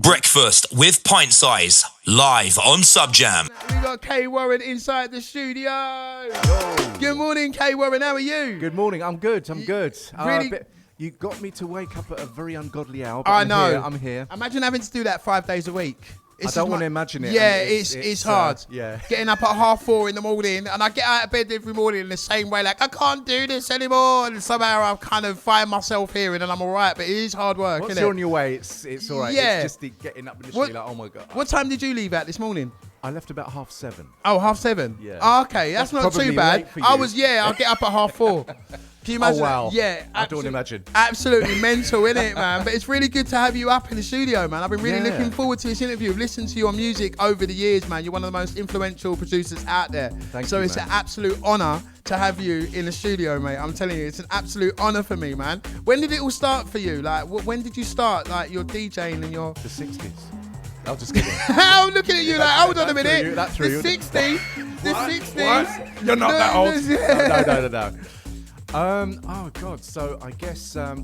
Breakfast with Pintsize, live on Subjam. We got Kay Warren inside the studio. Yo. Good morning, Kay Warren. How are you? Good morning. I'm good. Really? You got me to wake up at a very ungodly hour. I know. I'm here. Imagine having to do that 5 days a week. I don't want to imagine it. Yeah, it's hard. Yeah. Getting up at 4:30 in the morning, and I get out of bed every morning in the same way, like, I can't do this anymore. And somehow I kind of find myself here, and then I'm all right. But it is hard work, Once isn't you're it? on your way, it's all right. Yeah. It's just getting up initially, like, oh my God. What time did you leave at this morning? I left about 7:30. Oh, 7:30? Yeah. Oh, okay, that's not probably too bad. late for you. I'll get up at 4:30. Can you imagine? Oh, wow. Yeah. I don't imagine. Absolutely mental, innit, man? But it's really good to have you up in the studio, man. I've been really Yeah. looking forward to this interview. I've listened to your music over the years, man. You're one of the most influential producers out there. Thank so you, it's man. an absolute honour to have you in the studio, mate. I'm telling you, it's an absolute honour for me, man. When did it all start for you? Like, when did you start, like, your DJing and your... The 60s. I was just kidding. I'm looking at you like, hold on a minute. That's through you. The 60s. The 60s. What? You're not that old. Yeah. No. Oh God. So I guess I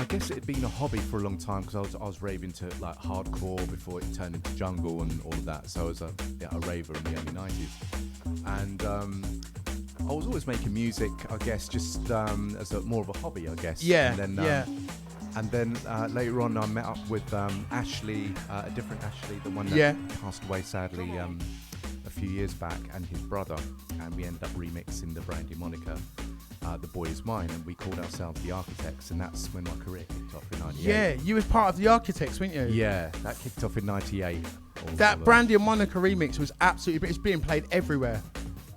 guess it had been a hobby for a long time because I was raving to like hardcore before it turned into jungle and all of that. So I was a raver in the early 90s, and I was always making music. I guess just as more of a hobby. I guess. Yeah. And then later on, I met up with Ashley, a different Ashley, the one that passed away sadly a few years back, and his brother, and we ended up remixing the Brandy moniker, The Boy Is Mine, and we called ourselves The Architects, and that's when my career kicked off in 98. Yeah, you was part of the Architects, weren't you? Yeah, that kicked off in 98. That Brandy and Monica remix was absolutely, it's being played everywhere.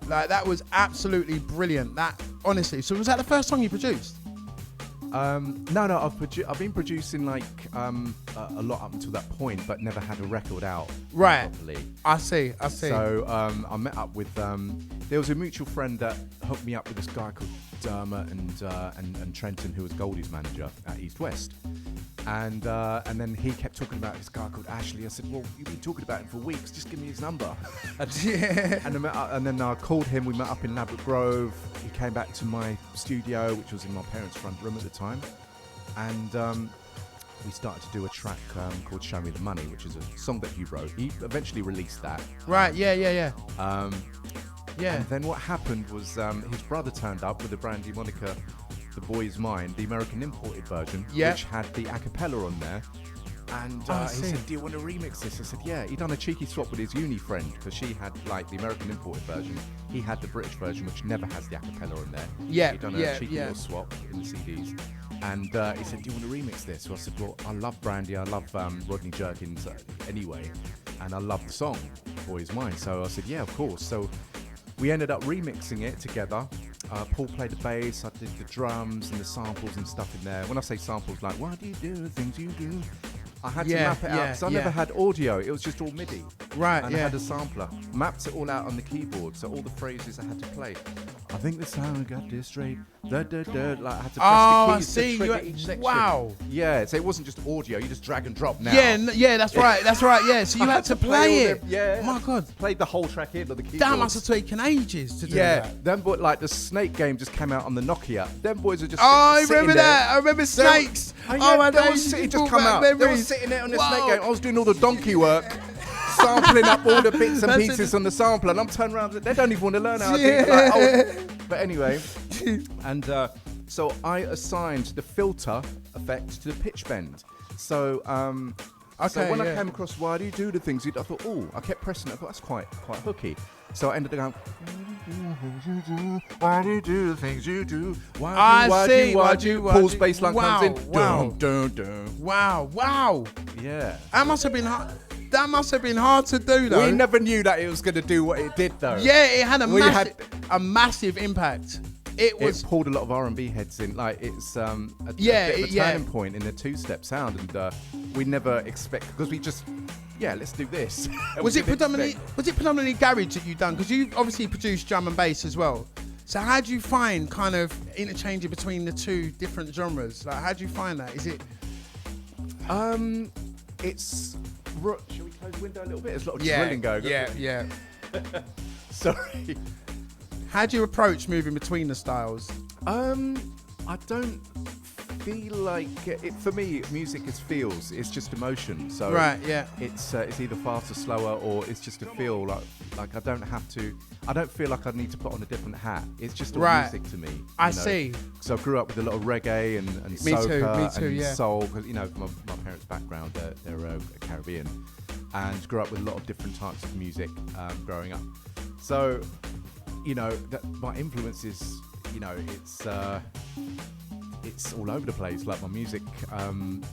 Like, that was absolutely brilliant. That, honestly, so was that the first song you produced? No, I've been producing like a lot up until that point, but never had a record out properly. I see. So I met up with there was a mutual friend that hooked me up with this guy called Dermot and Trenton, who was Goldie's manager at East West. And then he kept talking about this guy called Ashley. I said, well, you've been talking about him for weeks. Just give me his number. And then I called him. We met up in Ladbroke Grove. He came back to my studio, which was in my parents' front room at the time. And we started to do a track called Show Me the Money, which is a song that he wrote. He eventually released that. Right, yeah. And then what happened was his brother turned up with the Brandy moniker, The Boy Is Mine, the American imported version, which had the a cappella on there. And he said, do you want to remix this? I said, yeah. He'd done a cheeky swap with his uni friend because she had like the American imported version. He had the British version, which never has the a cappella on there. Yeah, He'd done a cheeky little swap in the CDs. And he said, do you want to remix this? So I said, well, I love Brandy. I love Rodney Jerkins anyway. And I love the song, Boy Is Mine. So I said, yeah, of course. So we ended up remixing it together. Paul played the bass, I did the drums and the samples and stuff in there. When I say samples, like, why do you do the things you do? I had to map it out because I never had audio. It was just all MIDI. Right, and I had a sampler. Mapped it all out on the keyboard, so all the phrases I had to play. I think this time I got this straight. Like, I had to press the keys to trigger each section. Wow. Yeah, so it wasn't just audio. You just drag and drop now. Yeah, that's right. Yeah, so you had to play it. Yeah. Oh my God. Played the whole track in on the keyboard. That must have taken ages to do that. Them boys, like the Snake game just came out on the Nokia. Them boys are just I sitting remember there. that. I remember Snakes. My days. It just come out. They were sitting there on the Snake game. I was doing all the donkey work, sampling up all the bits and pieces on the sampler, and I'm turning around. They don't even want to learn how to do it. But anyway, and so I assigned the filter effect to the pitch bend. So so when I came across Why Do You Do the Things, I thought, I kept pressing it. I thought that's quite hooky. So I ended up going, why do you do the things you do? Why do you? Paul's bass line comes in. Wow. Yeah. That must have been hard. That must have been hard to do, though. We never knew that it was going to do what it did, though. Yeah, it had a massive impact. It pulled a lot of R&B heads in. Like, it's a bit of a turning point in the two-step sound, and we never expect, because we just, let's do this. Was it predominantly garage that you've done? Because you obviously produced drum and bass as well. So how do you find kind of interchanging between the two different genres? Like, how do you find that? Is it? It's. Shall we close the window a little bit? There's a lot of drilling going. Yeah. Sorry. How do you approach moving between the styles? I don't feel like for me, music is feels. It's just emotion. So right, yeah. It's either faster, slower, or it's just a feel. Like I don't have to. I don't feel like I need to put on a different hat. It's just all music to me. I see. So I grew up with a lot of reggae and me soca too, and yeah. soul. Because my parents' background, they're Caribbean, and grew up with a lot of different types of music growing up. So, my influence is, it's all over the place, like my music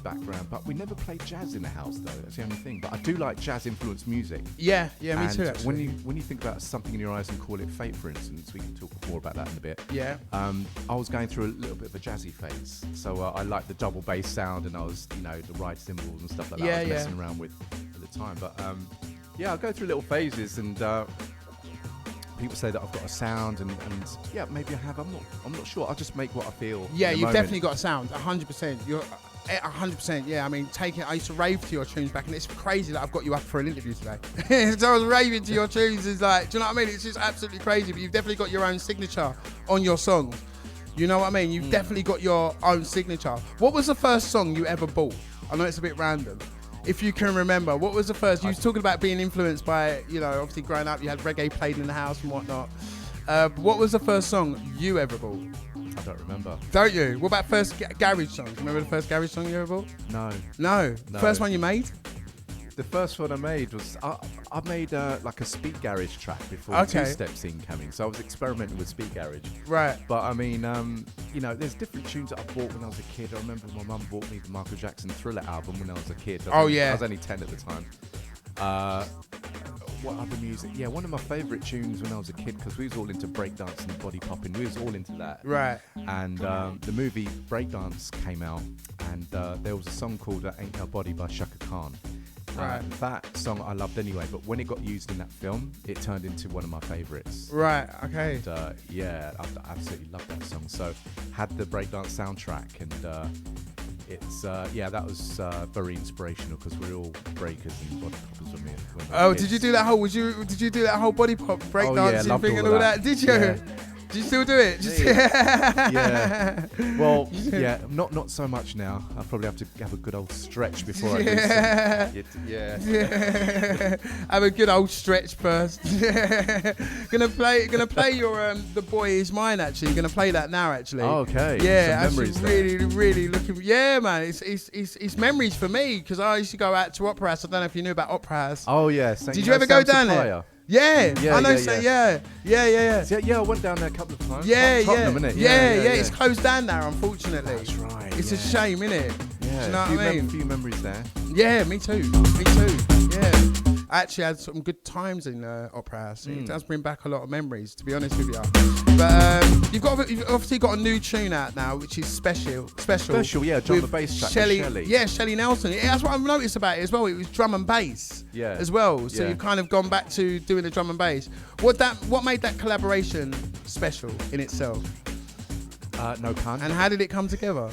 background. But we never played jazz in the house, though. That's the only thing. But I do like jazz-influenced music. Yeah, me too. Actually, when you think about Something in Your Eyes and Call It Fate, for instance, we can talk more about that in a bit. Yeah. I was going through a little bit of a jazzy phase, so I liked the double bass sound, and I was, the ride cymbals and stuff like that. I was messing around with at the time. But I go through little phases, and people say that I've got a sound, and yeah, maybe I have. I'm not sure. I just make what I feel. Yeah, you've definitely got a sound. 100%. You're 100%. Yeah, I mean, I used to rave to your tunes back, and it's crazy that I've got you up for an interview today. So I was raving to your tunes. It's like, do you know what I mean? It's just absolutely crazy. But you've definitely got your own signature on your songs. You know what I mean? You've definitely got your own signature. What was the first song you ever bought? I know it's a bit random. If you can remember, what was the first? You was talking about being influenced by, obviously growing up, you had reggae played in the house and whatnot. What was the first song you ever bought? I don't remember. Don't you? What about first garage songs? Remember the first garage song you ever bought? No. First one you made? The first one I made was I made like a speed garage track before the two-step scene coming, so I was experimenting with speed garage. Right. But I mean, there's different tunes that I bought when I was a kid. I remember my mum bought me the Michael Jackson Thriller album when I was a kid. I was only 10 at the time. What other music? Yeah, one of my favourite tunes when I was a kid, because we was all into breakdancing and body popping. We was all into that. Right. And the movie Breakdance came out, and there was a song called Ain't No Body by Shaka Khan. Right. That song I loved anyway, but when it got used in that film, it turned into one of my favourites. Right, okay. And, I absolutely love that song. So, had the breakdance soundtrack, and that was very inspirational, because we're all breakers and body poppers when we were kids. Did you do that whole? Did you do that whole body pop breakdancing thing and all that? Did you? Yeah. Do you still do it? Yeah. Well, not so much now. I probably have to have a good old stretch before I do some. Yeah. Have a good old stretch first. Gonna play your The Boy Is Mine, actually. Gonna play that now, actually. Oh, okay. Yeah, actually really looking. Yeah, man. It's memories for me, because I used to go out to Opera House. I don't know if you knew about Opera House. Oh yeah. Did you ever go down there? Yeah, I know. Yeah. Yeah, I went down there a couple of times. Tottenham, innit? Yeah. It's closed down now, unfortunately. That's right. It's a shame, innit? Yeah. Do you know what I mean? A few memories there. Yeah, me too. Yeah. I actually had some good times in Opera House. It does bring back a lot of memories, to be honest with you. But you've obviously got a new tune out now, which is special. Special, yeah. Drum and bass track. Shelley. Yeah, Shelley Nelson. Yeah, that's what I've noticed about it as well. It was drum and bass. Yeah. As well. So you've kind of gone back to doing the drum and bass. What made that collaboration special in itself? No pun. And how did it come together?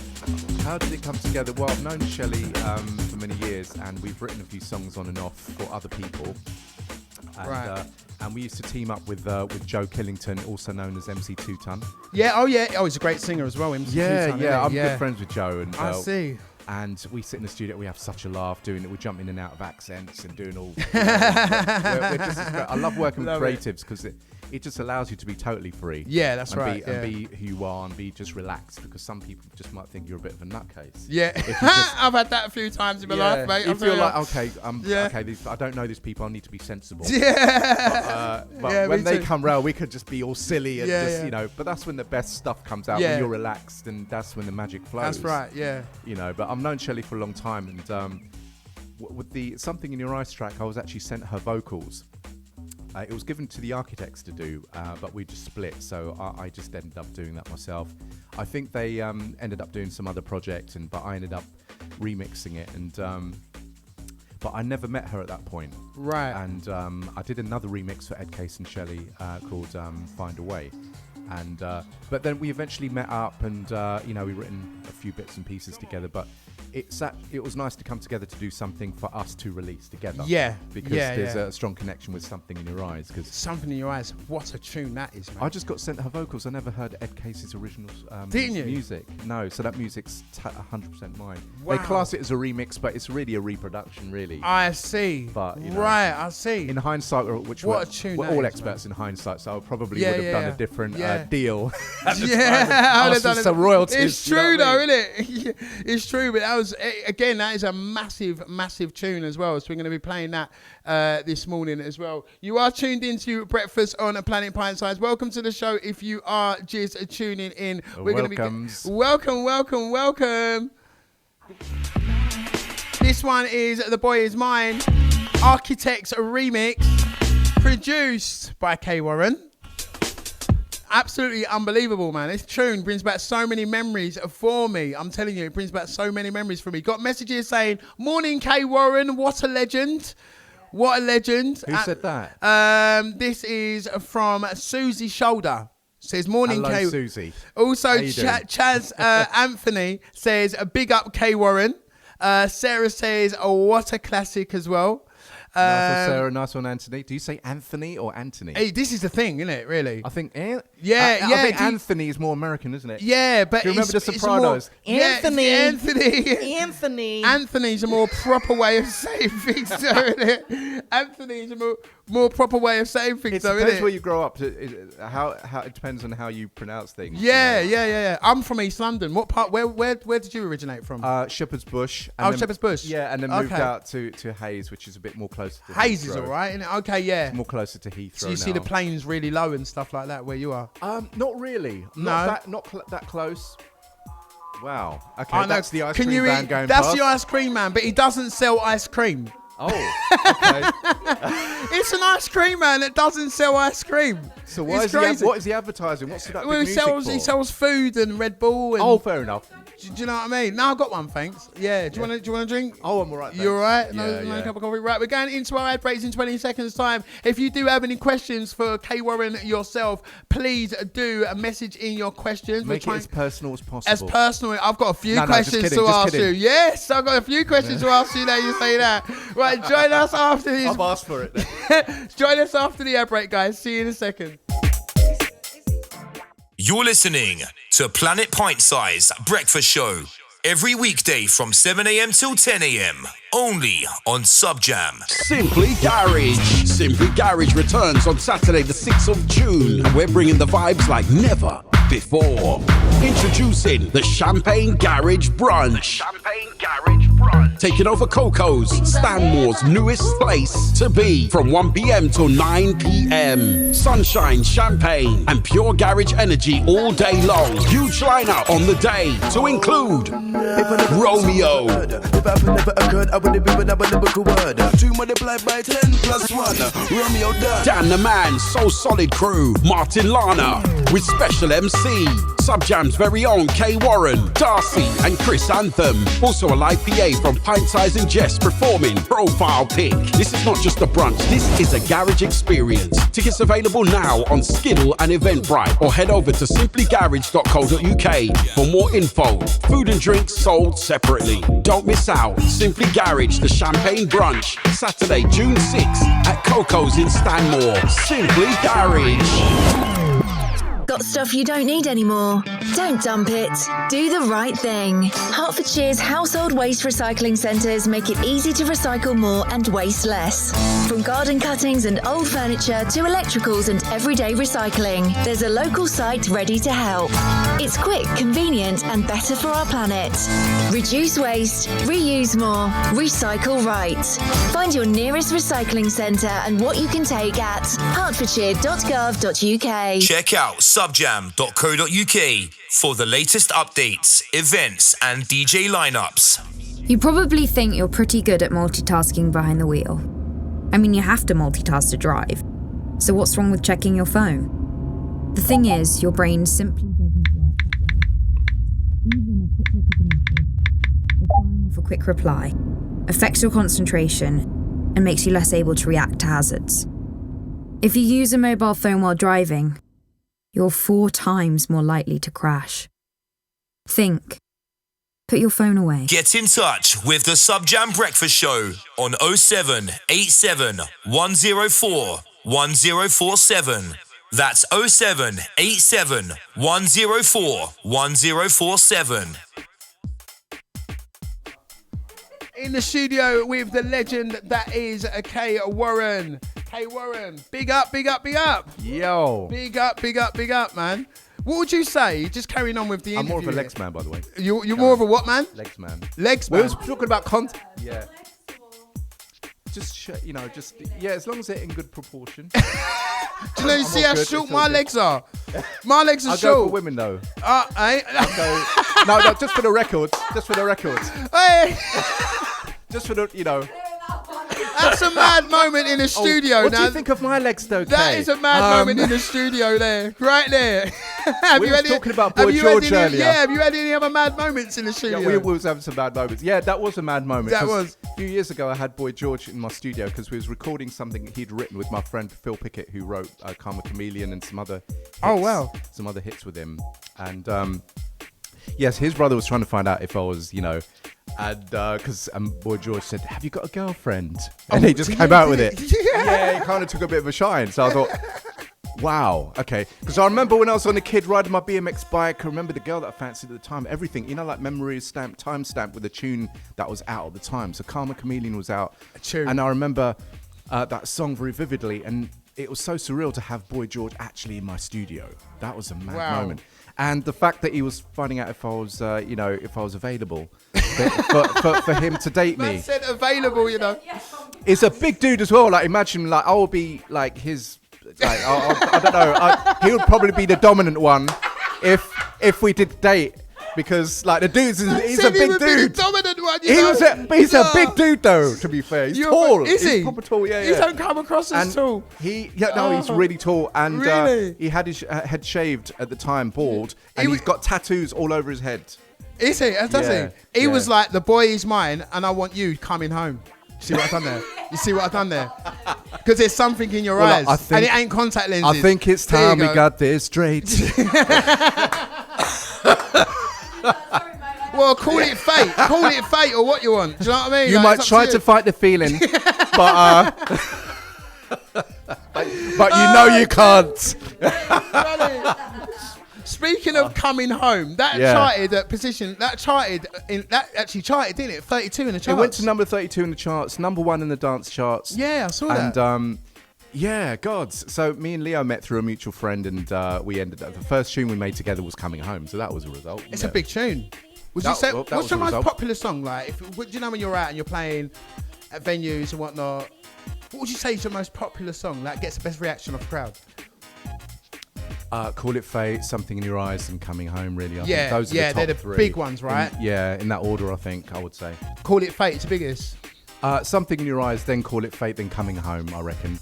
How did it come together? Well, I've known Shelley for many years, and we've written a few songs on and off for other people. And, right. And we used to team up with Joe Killington, also known as MC Two Ton. Yeah. Oh, yeah. Oh, he's a great singer as well. MC Two Ton. Yeah. I'm good friends with Joe. And I see. And we sit in the studio, we have such a laugh doing it. We jump in and out of accents and doing all. I love working with creatives, because it just allows you to be totally free. Yeah, that's right. And be who you are, and be just relaxed, because some people just might think you're a bit of a nutcase. Yeah, I've had that a few times in my life, mate. If you're like, okay, I don't know these people, I need to be sensible. Yeah. But when they come round, we could just be all silly and but that's when the best stuff comes out, when you're relaxed, and that's when the magic flows. That's right, yeah. But I've known Shelley for a long time, and with the Something in Your Eyes track, I was actually sent her vocals. It was given to the Architects to do, but we just split, so I just ended up doing that myself. I think they ended up doing some other project, but I ended up remixing it, and but I never met her at that point. Right. And I did another remix for Ed Case and Shelley called Find a Way. And but then we eventually met up, and we've written a few bits and pieces together. But it was nice to come together to do something for us to release together. Yeah. Because there's a strong connection with Something in Your Eyes. Something in Your Eyes. What a tune that is, man. I just got sent her vocals. I never heard Ed Case's original Didn't you? music. No, so that music's 100% mine. Wow. They class it as a remix, but it's really a reproduction, really. I see. But, right, I see. In hindsight, we're all experts in hindsight, so I probably would have done a different deal. I would have done some royalties. It's true, though, isn't it? It's true, but that was, again, that is a massive, massive tune as well. So we're going to be playing that this morning as well. You are tuned into Breakfast on a Planet Pintsize. Welcome to the show. If you are just tuning in, we're going to be welcome. This one is The Boy Is Mine, Architects remix, produced by K Warren. Absolutely unbelievable, man. This tune brings back so many memories for me. I'm telling you, it brings back so many memories for me. Got messages saying, "Morning, K Warren, what a legend." What a legend. Who said that? This is from Susie Shoulder. Says, "Morning, Hello, K." Susie. Also, Chaz Anthony says, "A big up, K Warren." Sarah says, "Oh, what a classic" as well. Nice one, Sarah. Nice one, Anthony. Do you say Anthony or Anthony? Hey, this is the thing, isn't it? Really? I think. I think Anthony is more American, isn't it? Yeah, but do you remember The Sopranos? Anthony. Anthony's a more proper way of saying things, though, isn't it? Anthony's a more proper way of saying things, though, isn't it? It depends where you grow up. How it depends on how you pronounce things. Yeah. I'm from East London. What part? Where did you originate from? Shepherd's Bush. Shepherd's Bush. Yeah, and then moved out to Hayes, which is a bit more closer to Hayes Heathrow. Is all right, isn't it? Okay, yeah. It's more closer to Heathrow. So you see the planes really low and stuff like that where you are? Not really. Not that close. Wow. Okay, that's the ice cream man going That's past. the ice cream man, but he doesn't sell ice cream. Oh, okay. It's an ice cream man that doesn't sell ice cream. So what is he advertising? What's that? Well, he sells food and Red Bull. And fair enough. Do you know what I mean? No, I've got one, thanks. Yeah. Do you want to drink? Oh, I'm all right. You all right? No cup of coffee. Right, we're going into our ad breaks in 20 seconds' time. If you do have any questions for K Warren yourself, please do a message in your questions. Make it as personal as possible. As personal. I've got a few questions to ask you. Yes, I've got a few questions to ask you. Now you say that. Right, join us after this. I've asked for it. Join us after the ad break, guys. See you in a second. You're listening to Planet Pintsize Breakfast Show every weekday from 7 a.m. till 10 a.m. only on Subjam. Simply Garage. Simply Garage returns on Saturday the 6th of June, and we're bringing the vibes like never before. Introducing the Champagne Garage Brunch. Taking over Coco's, Stanmore's newest place to be, from 1 p.m. till 9 p.m. Sunshine, champagne, and pure garage energy all day long. Huge lineup on the day to include Romeo, Dan the Man, So Solid Crew, Martin Lana, with special MC, Subjam's very own K Warren, Darcy, and Chris Anthem. Also a live PA from Pintsize and Jess performing Profile Pick. This is not just a brunch, this is a garage experience. Tickets available now on Skiddle and Eventbrite, or head over to simplygarage.co.uk for more info. Food and drinks sold separately. Don't miss out. Simply Garage, the Champagne Brunch, Saturday, June 6th at Coco's in Stanmore. Simply Garage. Got stuff you don't need anymore? Don't dump it. Do the right thing. Hertfordshire's household waste recycling centres make it easy to recycle more and waste less. From garden cuttings and old furniture to electricals and everyday recycling, there's a local site ready to help. It's quick, convenient and better for our planet. Reduce waste, reuse more, recycle right. Find your nearest recycling centre and what you can take at hertfordshire.gov.uk. Check out subjam.co.uk for the latest updates, events, and DJ lineups. You probably think you're pretty good at multitasking behind the wheel. I mean, you have to multitask to drive. So what's wrong with checking your phone? The thing is, your brain simply doesn't work. Even a quick look at a message, or firing off a quick reply, affects your concentration and makes you less able to react to hazards. If you use a mobile phone while driving, you're 4 times more likely to crash. Think. Put your phone away. Get in touch with the Subjam Breakfast Show on 0787 104 1047. That's 0787 104 1047. In the studio with the legend that is K Warren. K Warren, big up, big up, big up. Yo. Big up, big up, big up, man. What would you say? Just carrying on with the interview. I'm more of a legs man, by the way. You're more of a what man? Legs man. Legs man. We was talking about content. Yeah. Just, as long as they're in good proportion. Do you know, you see how short my legs are? My legs are short. Go for women, though. No, just for the records. Just for the records. Hey. Just for the, That's a mad moment in the studio. What do you think of my legs, though, Kay? That is a mad moment in the studio there. Right there. We were talking about Boy George earlier. Yeah, have you had any other mad moments in the studio? Yeah, we was having some mad moments. Yeah, that was a mad moment. That was. A few years ago, I had Boy George in my studio because we was recording something he'd written with my friend Phil Pickett, who wrote Karma Chameleon and some other hits, oh, wow. Some other hits with him. And, yes, his brother was trying to find out if I was, and because Boy George said, "Have you got a girlfriend?" And he just came out with it. Yeah, he kind of took a bit of a shine. So I thought, wow, okay. Because I remember when I was on a kid riding my BMX bike, I remember the girl that I fancied at the time, everything, like memory stamp, time stamp with a tune that was out at the time. So Karma Chameleon was out. A tune. And I remember that song very vividly. And it was so surreal to have Boy George actually in my studio. That was a mad moment. And the fact that he was finding out if I was, if I was available for him to date me. Man said available, It's a big dude as well. Like, imagine, I will be like his. I don't know. He would probably be the dominant one if we did date. Because the dude's he's a big dude. The dominant one, he's a big dude though. To be fair, he's tall. Is he? He's proper tall. Yeah, He don't come across as tall. He's really tall, and really? He had his head shaved at the time, bald, and he's got tattoos all over his head. Is he? Does he? He was like, the boy is mine, and I want you coming home. See what I've done there? You see what I've done there? Because there's something in your eyes, and it ain't contact lenses. I think it's time we got this straight. Well, call it fate. Call it fate or what you want. Do you know what I mean? You might try to fight the feeling, but you can't. Speaking of coming home, that charted at position. That actually charted, didn't it? 32 in the charts. It went to number 32 in the charts, number 1 in the dance charts. Yeah, I saw that. And so me and Leo met through a mutual friend, and we ended up. The first tune we made together was Coming Home, so that was a result. It's a big tune. Would you say what's your most popular song? Like, do you know when you're out and you're playing at venues and whatnot? What would you say is your most popular song that gets the best reaction of the crowd? Call It Fate, Something in Your Eyes, and Coming Home. Really, I think those are the top they're the three. big ones, right? In that order, I think I would say. Call It Fate, it's the biggest. Something in Your Eyes, then Call It Fate, then Coming Home. I reckon.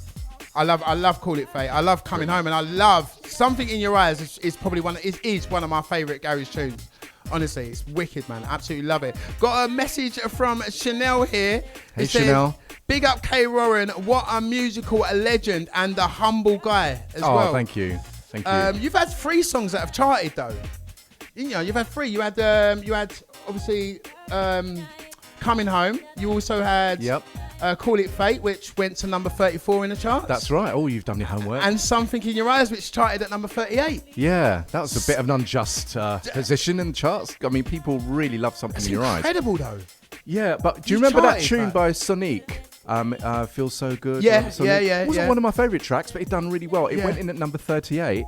I love Call It Fate. I love Coming Home, and I love Something in Your Eyes. Is probably one of my favourite garage tunes. Honestly, it's wicked, man. Absolutely love it. Got a message from Chanel here. Hey, Chanel. Big up K Warren. What a musical legend and a humble guy as well. Oh, thank you. Thank you. You've had 3 songs that have charted though. You've had 3. You had obviously Coming Home. You also had Call It Fate, which went to number 34 in the charts. That's right. Oh, you've done your homework. And Something in Your Eyes, which charted at number 38. Yeah, that was a bit of an unjust position in the charts. I mean, people really love Something in Your Eyes. Incredible though. Yeah, but do you remember that tune by Sonic? Feels So Good. Yeah. It wasn't one of my favourite tracks, but it done really well. It went in at number 38.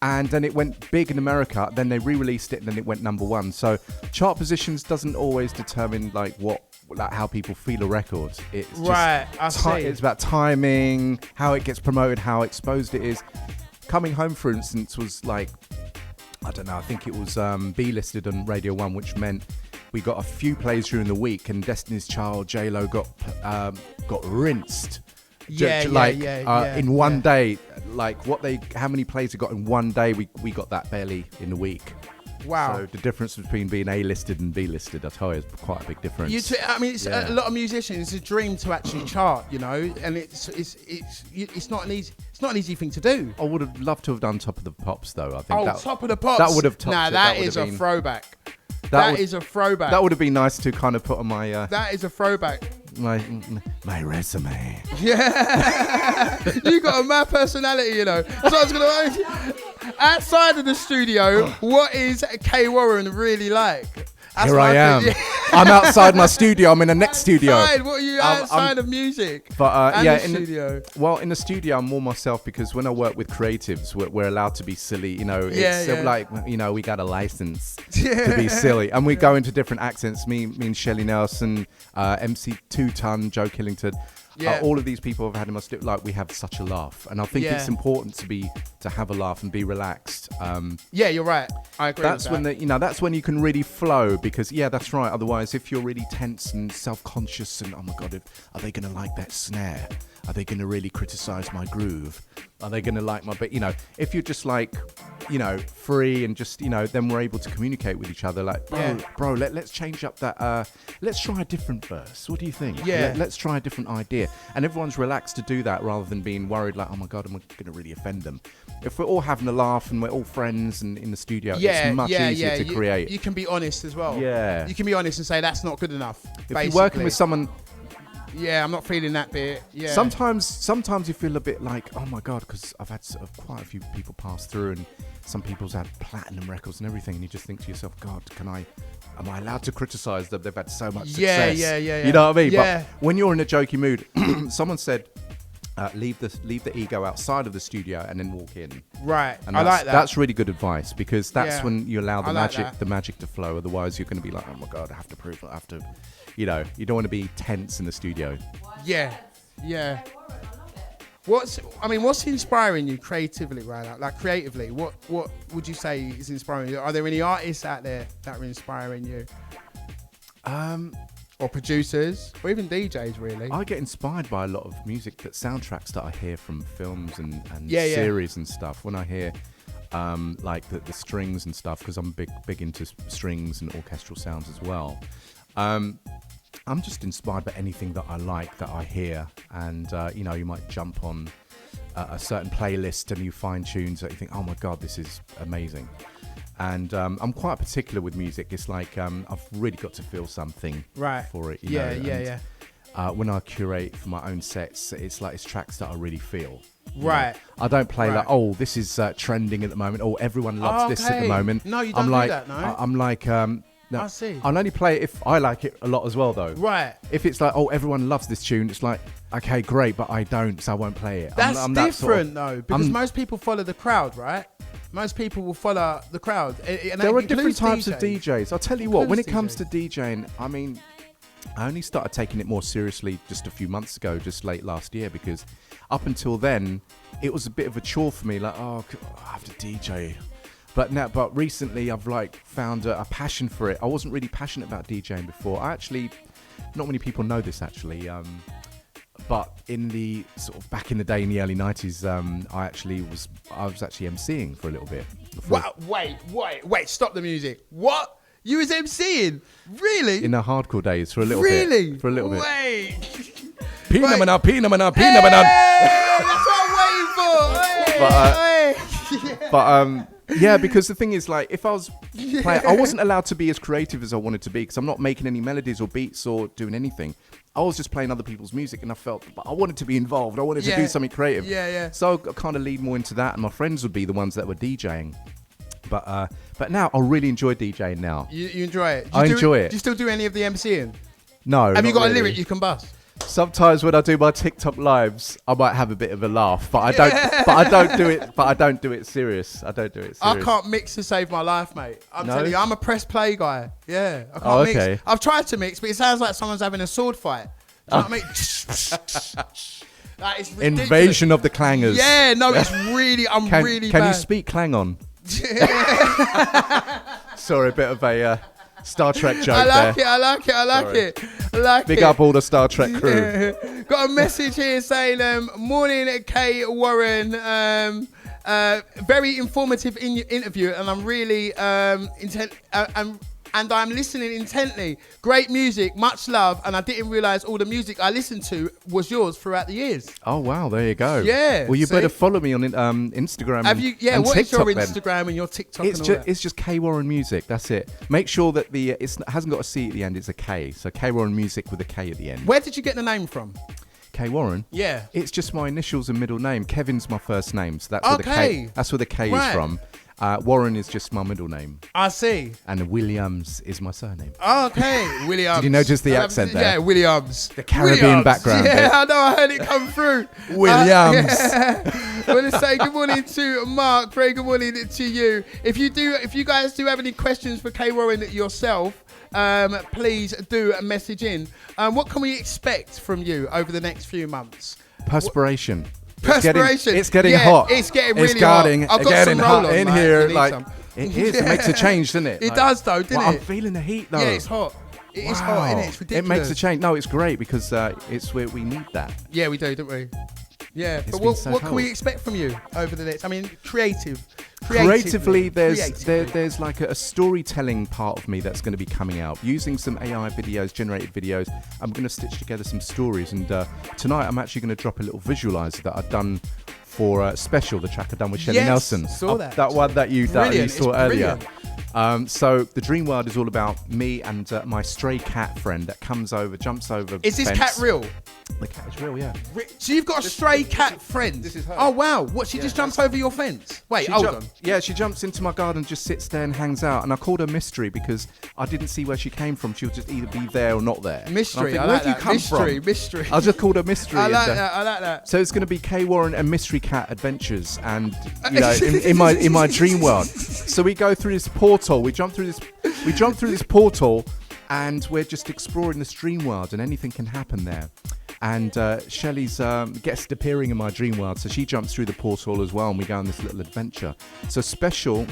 And then it went big in America. Then they re-released it, and then it went number 1. So chart positions doesn't always determine how people feel a record. It's just it's about timing, how it gets promoted, how exposed it is. Coming Home, for instance, was I don't know. I think it was B-listed on Radio 1, which meant we got a few plays during the week, and Destiny's Child, J-Lo got rinsed. In one day, how many plays it got in one day, we got that barely in a week. Wow. So the difference between being A-listed and B-listed, I tell you, is quite a big difference. It's a lot of musicians, it's a dream to actually chart, and it's not an easy thing to do. I would have loved to have done Top of the Pops, though. I think Top of the Pops. That would have topped Nah, it. That is a throwback. That is a throwback. That would have been nice to kind of put on my... that is a throwback. My resume. Yeah. You got a mad personality, you know. So I was going to ask you, outside of the studio, what is K Warren really like? Here I am. I'm outside my studio. I'm in the next studio. What are you outside of music? But and the studio. In the studio, I'm more myself because when I work with creatives, we're allowed to be silly. You know, it's like, you know, we got a license to be silly, and we go into different accents. Me and Shelley Nelson, MC 2 Ton, Joe Killington. All of these people have had in my studio. Like, we have such a laugh, and I think it's important to have a laugh and be relaxed. Yeah, you're right. I agree. That's when that's when you can really flow, because that's right. Otherwise, if you're really tense and self-conscious and oh my god, are they going to like that snare? Are they going to really criticize my groove? Are they going to like my bit? You know, if you're just like, you know, free and just, you know, then we're able to communicate with each other. Like, bro, let's change up that. Let's try a different verse. What do you think? Yeah. Let's try a different idea. And everyone's relaxed to do that rather than being worried like, oh my God, am I going to really offend them? If we're all having a laugh and we're all friends and in the studio, it's much easier to create. You can be honest as well. Yeah. You can be honest and say that's not good enough. If you're working with someone... Yeah, I'm not feeling that bit. Yeah. Sometimes you feel a bit like, oh my God, because I've had quite a few people pass through, and some people's had platinum records and everything, and you just think to yourself, God, am I allowed to criticize them? They've had so much success. Yeah. You know what I mean? Yeah. But when you're in a jokey mood, someone said, leave the ego outside of the studio and then walk in. Right. And I like that. That's really good advice, because that's when you allow the like magic to flow. Otherwise, you're going to be like, oh my God, I have to prove. I have to. You know, you don't want to be tense in the studio. Yeah. What's inspiring you creatively right now? Like creatively, what would you say is inspiring you? Are there any artists out there that are inspiring you? Or producers, or even DJs, really? I get inspired by a lot of music, soundtracks that I hear from films and series and stuff. When I hear like the strings and stuff, because I'm big into strings and orchestral sounds as well. I'm just inspired by anything that I like, that I hear, and you know, you might jump on a certain playlist and you find tunes that you think, oh my God, this is amazing. And I'm quite particular with music. It's like I've really got to feel something for it. You know? When I curate for my own sets, it's like it's tracks that I really feel. Right. I don't play like, oh, this is trending at the moment, or everyone loves this at the moment. No, you don't do that, no? I'm like... No, I see. I'll only play it if I like it a lot as well, though. Right. If it's like, oh, everyone loves this tune, it's like, okay, great, but I don't, so I won't play it. That's different, though, because most people follow the crowd, right? Most people will follow the crowd. And there are different types of DJs. I'll tell you what, when it comes to DJing, I mean, I only started taking it more seriously just a few months ago, just late last year, because up until then, it was a bit of a chore for me, like, oh, I have to DJ. But recently I've like found a passion for it. I wasn't really passionate about DJing before. Not many people know this actually. But in the sort of back in the day in the early 90s, I was actually MCing for a little bit. Wow, wait, stop the music. What? You was MCing? Really? In the hardcore days for a little bit. Really? For a little bit. Wait. Peenamana. That's what I'm waiting for. But yeah, because the thing is, like, if I was playing, I wasn't allowed to be as creative as I wanted to be, because I'm not making any melodies or beats or doing anything. I was just playing other people's music, and I felt, but I wanted to be involved. I wanted to do something creative. Yeah. So I kind of lead more into that, and my friends would be the ones that were DJing. But now I really enjoy DJing now. You enjoy it? I enjoy it. Do you still do any of the MCing? No. Have you got really. a lyric you can bust? Sometimes when I do my TikTok lives, I might have a bit of a laugh, but I don't do it. But I don't do it serious. I can't mix to save my life, mate. I'm telling you, I'm a press play guy. Yeah, I can't mix. I've tried to mix, but it sounds like someone's having a sword fight. Do you know what I mean? Like, it's ridiculous. Invasion of the clangers. Yeah, no, it's really. Can you speak Klingon? Sorry, a bit of a Star Trek joke there. I like it. Big up all the Star Trek crew. Got a message here saying, morning K Warren, very informative interview, and I'm really and I'm listening intently. Great music, much love, and I didn't realise all the music I listened to was yours throughout the years. Oh wow, there you go. Yeah. Well, you better follow me on Instagram. Have you? Yeah. And What TikTok, is your Instagram and your TikTok? It's just K Warren Music. That's it. Make sure that it hasn't got a C at the end. It's a K. So K Warren Music with a K at the end. Where did you get the name from? K Warren. Yeah. It's just my initials and middle name. Kevin's my first name, so that's where the K. That's where the K is from. Warren is just my middle name. I see. And Williams is my surname. Okay, Williams. Did you notice the accent there? Yeah, Williams. The Caribbean background. Yeah, I know. I heard it come through. Williams. I want to say good morning to Mark. Very good morning to you. If you guys do have any questions for K Warren yourself, please do message in. What can we expect from you over the next few months? Perspiration. Perspiration. It's getting hot. It's getting really hot. I've got some roll on in here. Like it is. It makes a change, doesn't it? It does, though, doesn't it? I'm feeling the heat, though. Yeah, it's hot. It is hot, isn't it? It's ridiculous. It makes a change. No, it's great because it's where we need that. Yeah, we do, don't we? Yeah, It's but been what so can we expect from you over the next? I mean, creatively, there's like a storytelling part of me that's going to be coming out using some AI videos, generated videos. I'm going to stitch together some stories, and tonight I'm actually going to drop a little visualizer that I've done for Special, the track I've done with Shelley Nelson. Saw that. That one that you saw earlier. So the dream world is all about me and my stray cat friend that jumps over. Is this cat real? The cat is real, yeah. So you've got a stray cat friend. This is her. Oh wow! What? She just jumps over your fence? Wait, hold on. Yeah, she jumps into my garden, just sits there and hangs out. And I called her Mystery because I didn't see where she came from. She would just either be there or not there. Mystery. I like that. Mystery. I just called her Mystery. I like that. So it's going to be K Warren and Mystery Cat adventures, and in my dream world. So we go through this portal. We jump through this portal, and we're just exploring this dream world, and anything can happen there. And Shelley's guest appearing in my dream world, so she jumps through the portal as well, and we go on this little adventure. So Special,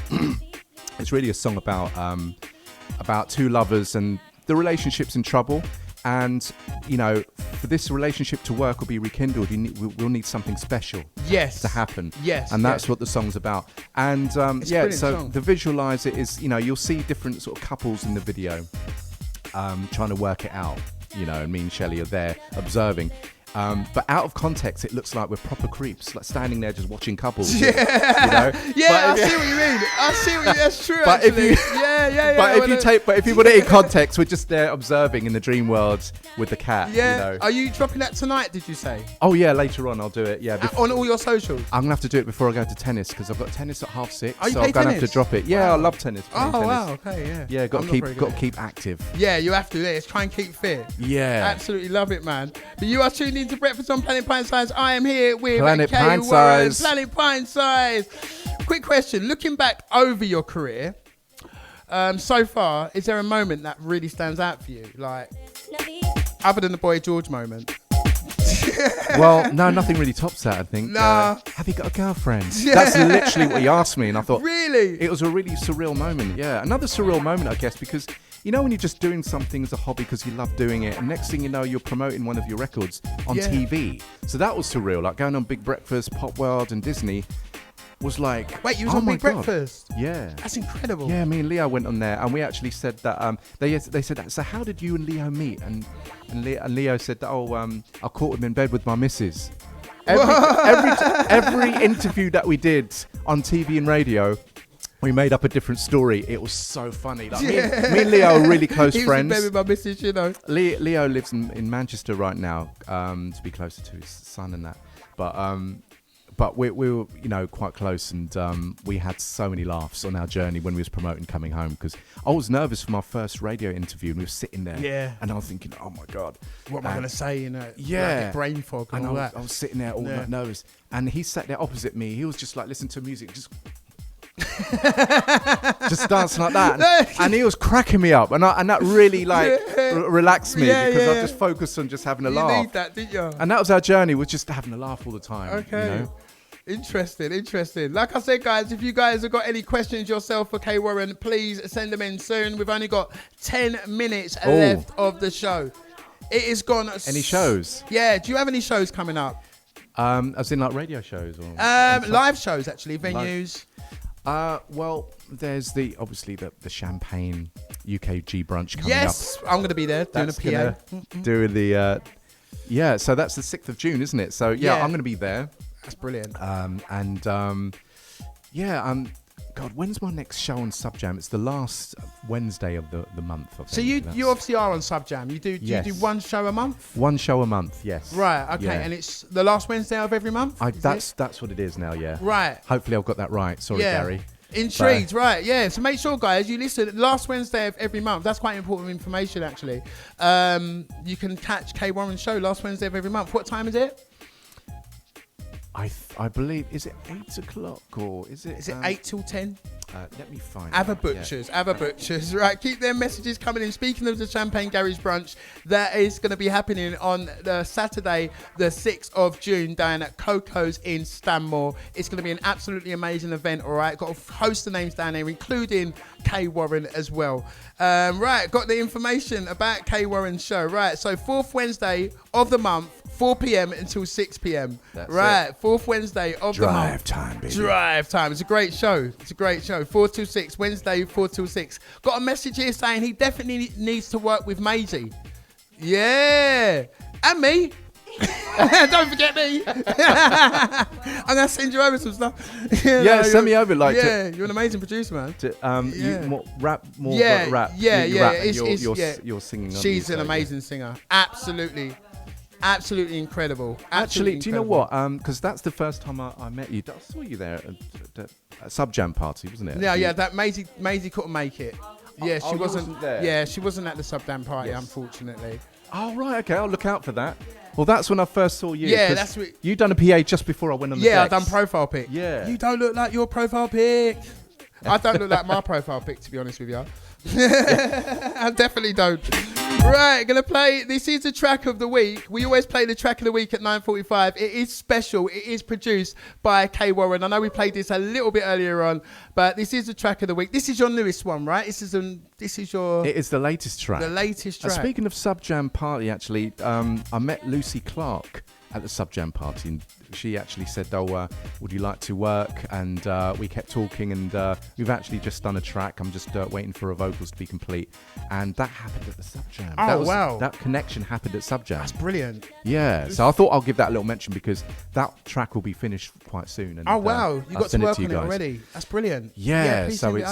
it's really a song about two lovers and the relationship's in trouble. And for this relationship to work or be rekindled, we'll need something special to happen. Yes, and that's what the song's about. And so song. the visualizer is, you'll see different sort of couples in the video trying to work it out. And me and Shelley are there observing. But out of context, it looks like we're proper creeps, like standing there just watching couples. Yeah, I see what you mean. That's true. But actually. But if you put it in context, we're just there observing in the dream world with the cat. Yeah. Are you dropping that tonight? Did you say? Oh yeah, later on I'll do it. Yeah. On all your socials. I'm gonna have to do it before I go to tennis because I've got tennis at 6:30. Oh, you so play I'm gonna tennis? have to drop it. Yeah, wow. I love tennis. Oh tennis. wow. Okay. Yeah. Yeah. Got to keep active. Yeah, you have to. Let's try and keep fit. Yeah. Absolutely love it, man. But you are tuned into Breakfast on Planet Pintsize. I am here with Planet K Pintsize. Planet Pintsize. Quick question: looking back over your career, so far, is there a moment that really stands out for you, like other than the Boy George moment? Well, no, nothing really tops that, I think. Nah. Have you got a girlfriend? That's literally what he asked me, and I thought, really? It was a really surreal moment. Yeah, another surreal moment, I guess, because when you're just doing something as a hobby because you love doing it, and next thing you know, you're promoting one of your records on TV. So that was surreal. Like going on Big Breakfast, Pop World, and Disney was like. Wait, you was on Big Breakfast? Yeah. That's incredible. Yeah, me and Leo went on there, and we actually said that they said that. So how did you and Leo meet? And Leo said that. I caught him in bed with my missus. Every interview that we did on TV and radio, we made up a different story. It was so funny. Like, me and Leo are really close friends. He was in bed with my missus, Leo lives in Manchester right now, to be closer to his son and that. But we were, quite close, and we had so many laughs on our journey when we was promoting Coming Home, because I was nervous for my first radio interview, and we were sitting there, and I was thinking, oh my God, what am I going to say? Yeah, brain fog and all that. I was sitting there all nervous, and he sat there opposite me. He was just like listening to music, just dancing like that, and he was cracking me up, and that really relaxed me because I just focused on just having a laugh. You need that, didn't you? And that was our journey, was just having a laugh all the time. Okay. Interesting. Like I said, guys, if you guys have got any questions yourself for K Warren, please send them in soon. We've only got 10 minutes left of the show. It is gone. Any shows? Yeah. Do you have any shows coming up? As in like radio shows or live shows, actually, venues. Well, there's obviously the Champagne UKG brunch coming Yes, I'm going to be there doing a PA. Doing the, so that's the 6th of June, isn't it? So, I'm going to be there. That's brilliant. God, when's my next show on Subjam? It's the last Wednesday of the month. So you obviously are on Subjam. You do you do one show a month? One show a month, yes. Right, okay. Yeah. And it's the last Wednesday of every month? That's what it is now, yeah. Right. Hopefully I've got that right. Sorry, Gary. Intrigued, right, yeah. So make sure, guys, you listen last Wednesday of every month. That's quite important information, actually. You can catch K Warren's show last Wednesday of every month. What time is it? I believe, is it 8 o'clock or is it... Is it 8 till 10? Let me find Ava Butchers. Right, keep their messages coming in. Speaking of the Champagne Garage Brunch, that is going to be happening on the Saturday, the 6th of June, down at Coco's in Stanmore. It's going to be an absolutely amazing event, all right? Got a host of names down there, including K Warren as well. Right, got the information about K Warren's show. Right, so 4th Wednesday of the month, 4 p.m. until 6 p.m. That's right, it. 4th Wednesday of the month. Drive time, baby. Drive time. It's a great show. 4 till 6. Wednesday, 4 till 6. Got a message here saying he definitely needs to work with Maisie. Yeah. And me. Don't forget me. I'm going to send you over some stuff. Send me over. You're an amazing producer, man. You more rap. Yeah. Rap. You're singing. She's an amazing singer. Absolutely incredible. Actually, do you know what? Because that's the first time I met you. I saw you there at a Subjam party, wasn't it? Yeah. That Maisie couldn't make it. Yeah, she wasn't there. Yeah, she wasn't at the Subjam party, unfortunately. Oh right, okay. I'll look out for that. Well, that's when I first saw you. Yeah, that's what you done a PA just before I went on the decks. Yeah, I done profile pic. Yeah. You don't look like your profile pic. I don't look like my profile pic, to be honest with you. I definitely don't. Right, gonna play. This is the track of the week. We always play the track of the week at 9:45. It is special. It is produced by K Warren. I know we played this a little bit earlier on, but this is the track of the week. This is your newest one, right? This is your. It is the latest track. The latest track. Speaking of Subjam party, actually, I met Lucy Clark at the Subjam party, and she actually said, would you like to work? And we kept talking, and we've actually just done a track. I'm just waiting for her vocals to be complete, and that happened at the Subjam. Wow. That connection happened at Subjam. That's brilliant. Yeah, so I thought I'll give that a little mention because that track will be finished quite soon. And, wow, you got to work on it already. That's brilliant. Yeah, please so send it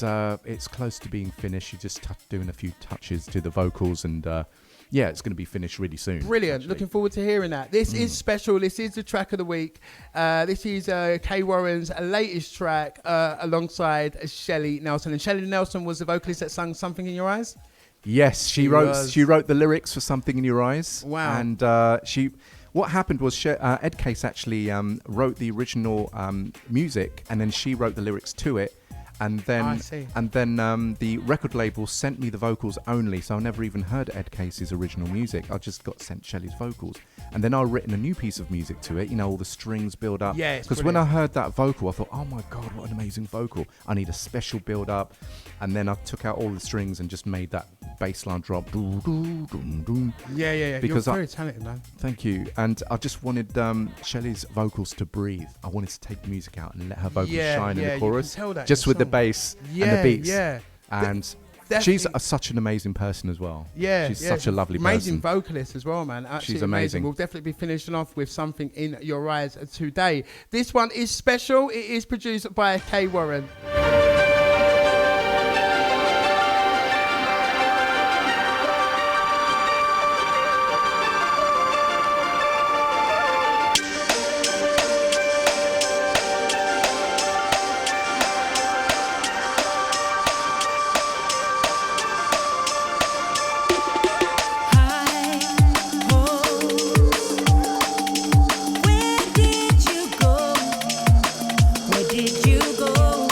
over. it's close to being finished. You're just doing a few touches to the vocals, and it's going to be finished really soon. Brilliant. Actually. Looking forward to hearing that. This is special. This is the track of the week. This is K Warren's latest track alongside Shelley Nelson. And Shelley Nelson was the vocalist that sang Something in Your Eyes? Yes, she wrote the lyrics for Something in Your Eyes. Wow. And what happened was Ed Case actually wrote the original music, and then she wrote the lyrics to it. And then the record label sent me the vocals only, so I never even heard Ed Case's original music. I just got sent Shelley's vocals, and then I've written a new piece of music to it. You know, all the strings build up. Yeah, because when I heard that vocal, I thought, oh my god, what an amazing vocal! I need a special build up, and then I took out all the strings and just made that bass line drop. Yeah. Because you're very talented, man. Thank you. And I just wanted Shelley's vocals to breathe. I wanted to take the music out and let her vocals shine in the chorus, just with the bass and the beats. Yeah. And she's such an amazing person as well. Yeah. She's such a lovely amazing person. vocalist as well, man. Absolutely she's amazing. We'll definitely be finishing off with Something in Your Eyes today. This one is special. It is produced by K Warren. Where did you go?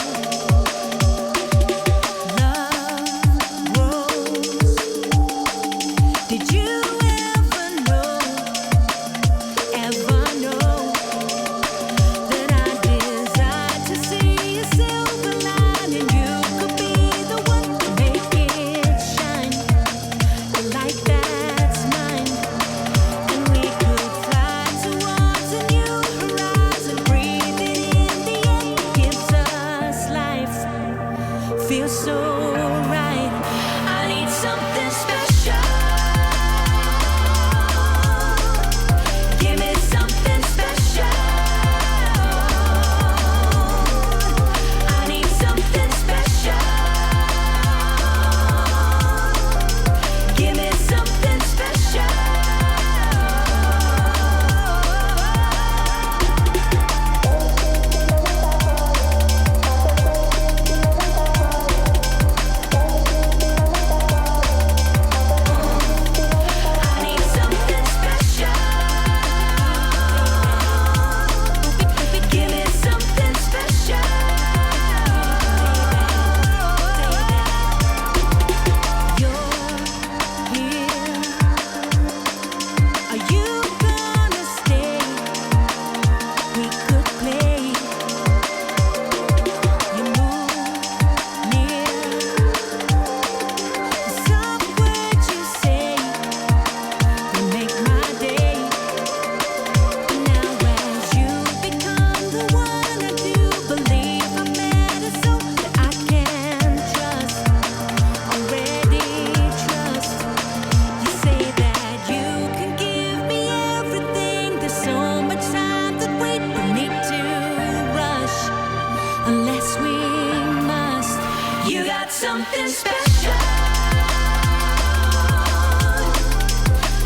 something special.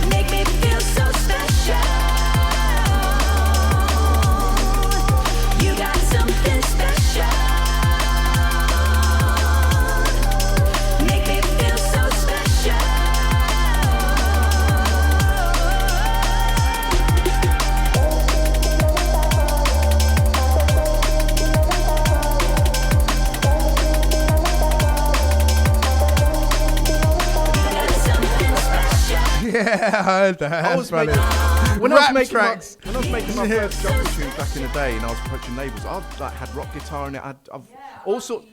Make me feel so special. You got something special. Make me feel so special. Yeah, I heard that. I was That's making, funny. when I was Rap making tracks. my, when I was making my first jungle tunes back in the day, and I was approaching neighbours, I like had rock guitar in it. I've all sorts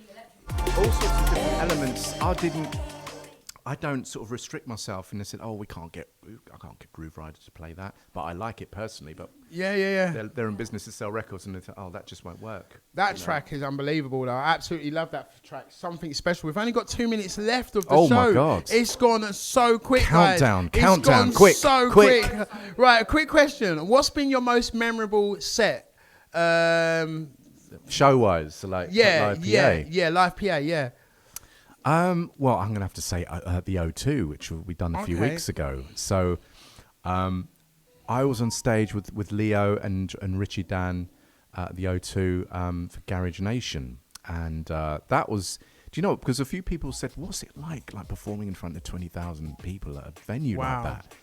of different elements. I don't sort of restrict myself, and they said, "Oh, I can't get Groove Rider to play that," but I like it personally. But Yeah. they're in business to sell records, and they think, "Oh, that just won't work." That track is unbelievable, though. I absolutely love that track. Something special. We've only got 2 minutes left of the Oh, show. my God. It's gone so quick, Countdown, guys. countdown, It's gone quick, so quick. Right, a quick question. What's been your most memorable set? Show-wise, so like live PA. Live PA, yeah. Well, I'm going to have to say the O2, which we done a few weeks ago. So I was on stage with Leo and Richie Dan at the O2 for Garage Nation. And that was, do you know, because a few people said, what's it like performing in front of 20,000 people at a venue like that?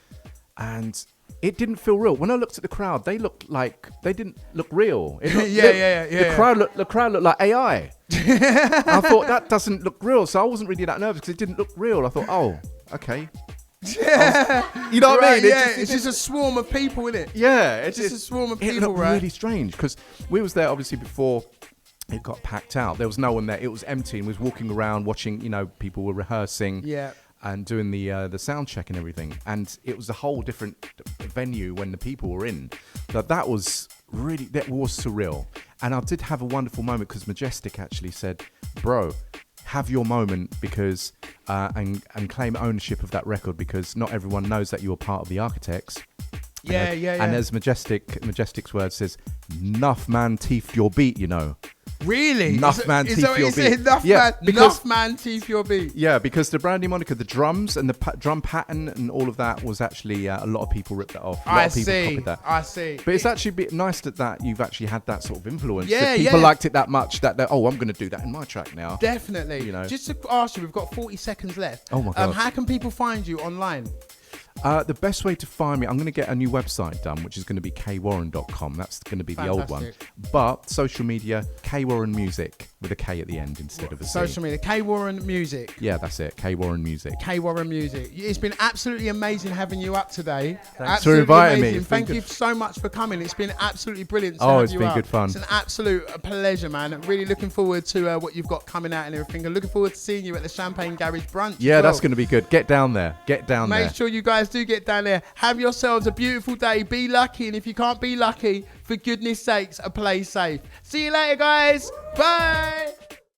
And it didn't feel real. When I looked at the crowd, they didn't look real. The crowd looked like AI. I thought that doesn't look real, so I wasn't really that nervous because it didn't look real. I thought, oh, okay. You know what I mean? It's just a swarm of people, isn't it? Yeah, it's just a swarm of people, it looked right? really strange because we was there obviously before it got packed out. There was no one there. It was empty, and we was walking around watching. People were rehearsing. Yeah. And doing the sound check and everything, and it was a whole different venue when the people were in. That was surreal. And I did have a wonderful moment because Majestic actually said, "Bro, have your moment because and claim ownership of that record because not everyone knows that you were part of the Architects." And as Majestic's word says, "Nuff man teeth your beat, you know." Really? Nuff man teeth your beat. Nuff man teeth your beat. Yeah, because the brand new moniker, the drums and the drum pattern and all of that was actually a lot of people ripped that off. A lot of people copied that. I see. But it's actually nice that you've actually had that sort of influence. Yeah, people liked it that much that I'm going to do that in my track now. Definitely. Just to ask you, we've got 40 seconds left. Oh my God. How can people find you online? The best way to find me, I'm going to get a new website done, which is going to be kwarren.com. That's going to be the old one. But social media, K Warren Music with a K at the end instead of a C. Social media, K Warren Music. Yeah, that's it. K Warren Music. K Warren Music. It's been absolutely amazing having you up today. Thanks for inviting me. Thank you so much for coming. It's been absolutely brilliant to have you up. It's been good fun. It's an absolute pleasure, man. I'm really looking forward to what you've got coming out and everything. I'm looking forward to seeing you at the Champagne Garage brunch. Yeah, that's going to be good. Get down there. Make sure you guys do get down there. Have yourselves a beautiful day. Be lucky. And if you can't be lucky, for goodness sakes, play safe. See you later, guys. Bye.